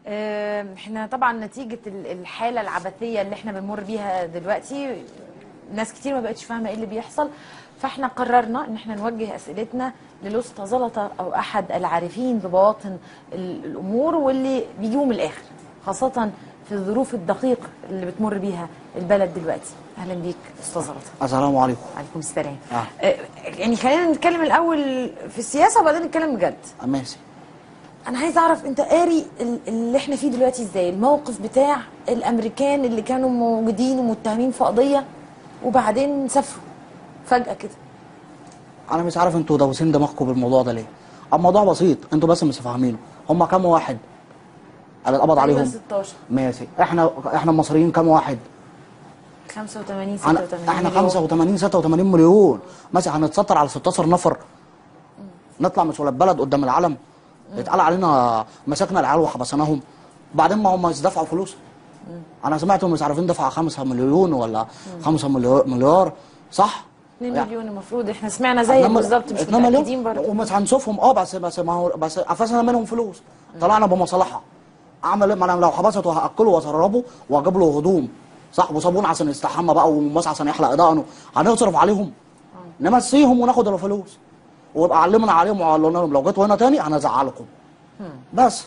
احنا طبعا نتيجة الحالة العبثية اللي احنا بنمر بيها دلوقتي، ناس كتير ما بقتش فاهمة ايه اللي بيحصل، فاحنا قررنا ان احنا نوجه اسئلتنا للأسطى زلطة او احد العارفين ببواطن الامور واللي بيجيبوا من الاخر، خاصة في الظروف الدقيقة اللي بتمر بيها البلد دلوقتي. اهلا بيك استاذ زلطة. السلام عليكم. وعليكم السلام. يعني خلينا نتكلم الاول في السياسة وبعدين نتكلم بجد. ماشي. انا عايز اعرف انت قاري اللي احنا فيه دلوقتي ازاي، الموقف بتاع الامريكان اللي كانوا موجودين ومتهمين في قضيه وبعدين سافروا فجاه كده. انا مش عارف انتوا داوسين دماغكم بالموضوع ده ليه. الموضوع بسيط، انتوا بس مش فاهمينه. هم كام واحد اللي اتقبض عليهم؟ 16. ماشي. احنا المصريين كام واحد؟ 85 86 احنا مليون. 85 86 مليون. ماشي، هنتستر على 16 نفر نطلع مش ولا البلد قدام العلم اتقال علينا مسكنا العيال وحبسناهم، بعدين ما هم دفعوا فلوس. انا سمعت مش عارفين دفعوا 5 مليون ولا 5 مليار، صح؟ 2 مليون المفروض، احنا سمعنا زيك بالظبط، مش متاكدين برضه. ومش هنشوفهم بس ما هو بس قفشنا منهم فلوس، طلعنا بمصالحها. اعمل ايه؟ ما انا لو حبسته وهاكله واشربه واجيب له هدوم، صح، وصابون عشان يستحمى بقى ومص عشان يحلق دقنه، هنصرف عليهم؟ نمسيهم وناخد الفلوس ويبقى علمنا عليهم وقالوا لهم لو جيتوا هنا تاني هنزعلكم. بس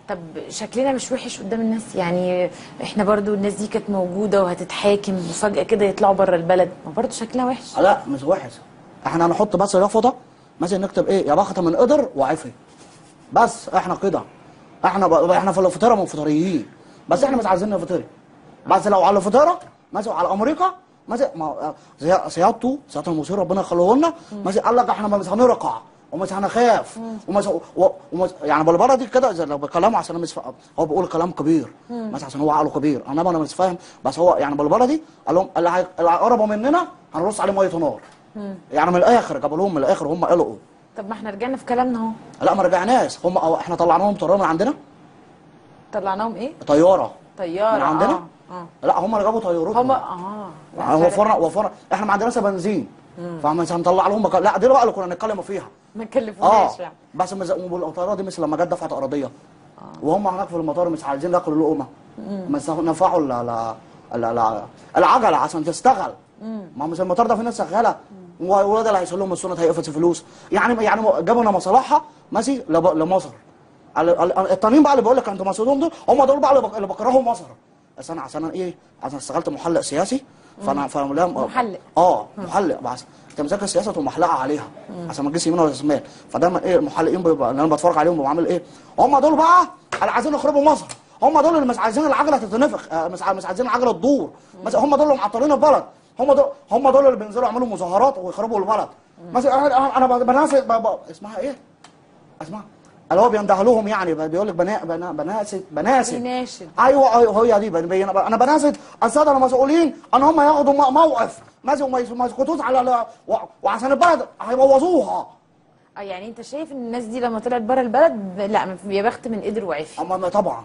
طب شكلنا مش وحش قدام الناس؟ يعني احنا برضو الناس دي كانت موجوده وهتتحاكم وفجاه كده يطلعوا بره البلد، ما برضو شكلنا وحش؟ لا مش وحش. احنا هنحط بس يافطه مثلا نكتب ايه؟ يا بخت من قدر وعفي. بس احنا كده، احنا في الفطيره من فطريين، بس احنا مش عايزين نفطري. بس لو على الفطيره مثلا على امريكا مثلا، سيادته سياده المشير ربنا يخليه لنا مثلا قال لك احنا مش هنرقع ومش هنخاف ومش يعني بالبلدي كده لو بكلامه عشان انا مش فاهم، هو بيقول كلام كبير مثلا عشان هو عقله كبير، انا مش فاهم، بس هو يعني بالبلدي قال لهم اللي هيقربوا مننا هنرص عليه ميه نار. يعني من الاخر جابوا لهم من الاخر، هم قلقوا. طب ما احنا رجعنا في كلامنا اهو. لا ما رجعناش، هم احنا طلعناهم طياره من عندنا. طلعناهم ايه؟ طياره من عندنا؟ لا هم اللي جابوا طيارتهم. وفرنا احنا ما عندناش بنزين، فمش هنطلع لهم لا دي بقى اللي كنا نتكلم فيها، ما كلفوناش يعني. بس الطياره دي مش لما جت دفعت ارضيه وهم هناك في المطار مش عايزين ياكلوا لقمه، مش نفعوا العجله عشان تشتغل. ما مش المطار ده في ناس شغاله والولاد اللي هيشيل لهم السنه هيقفش فلوس، يعني جابوا لنا مصالحها ماشي لمصر. التانيين بقى اللي بقول لك انتوا مسؤولين دول، هم دول بقى اللي بكرههم مصر. بس انا عشان ايه؟ عشان اشتغلت محلق سياسي، فانا محلق محلق بس انت مذاكر السياسه ومحلقه عليها عشان ما تجيش يمين ولا شمال، فدايما ايه المحلقين بيبقى اللي انا بتفرج عليهم بعمل ايه؟ هم دول بقى اللي عايزين يخربوا مصر، هم دول اللي مش عايزين العجله تتنفخ، مش عايزين العجله تدور، هم دول اللي معطلين البلد، هم دول اللي بينزلوا يعملوا مظاهرات ويخربوا البلد. مثلا انا بناسب اسمها ايه؟ اسمها اللي هو بيندهلوهم، يعني بيقول لك بناشد. ايوه هي دي انا بناشد الساده المسؤولين ان هم ياخدوا موقف وما يسكتوش على وعشان البلد هيبوظوها. يعني انت شايف ان الناس دي لما طلعت بره البلد لا يا بخت من قدر وعفي؟ اما طبعا.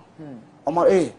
امال ايه؟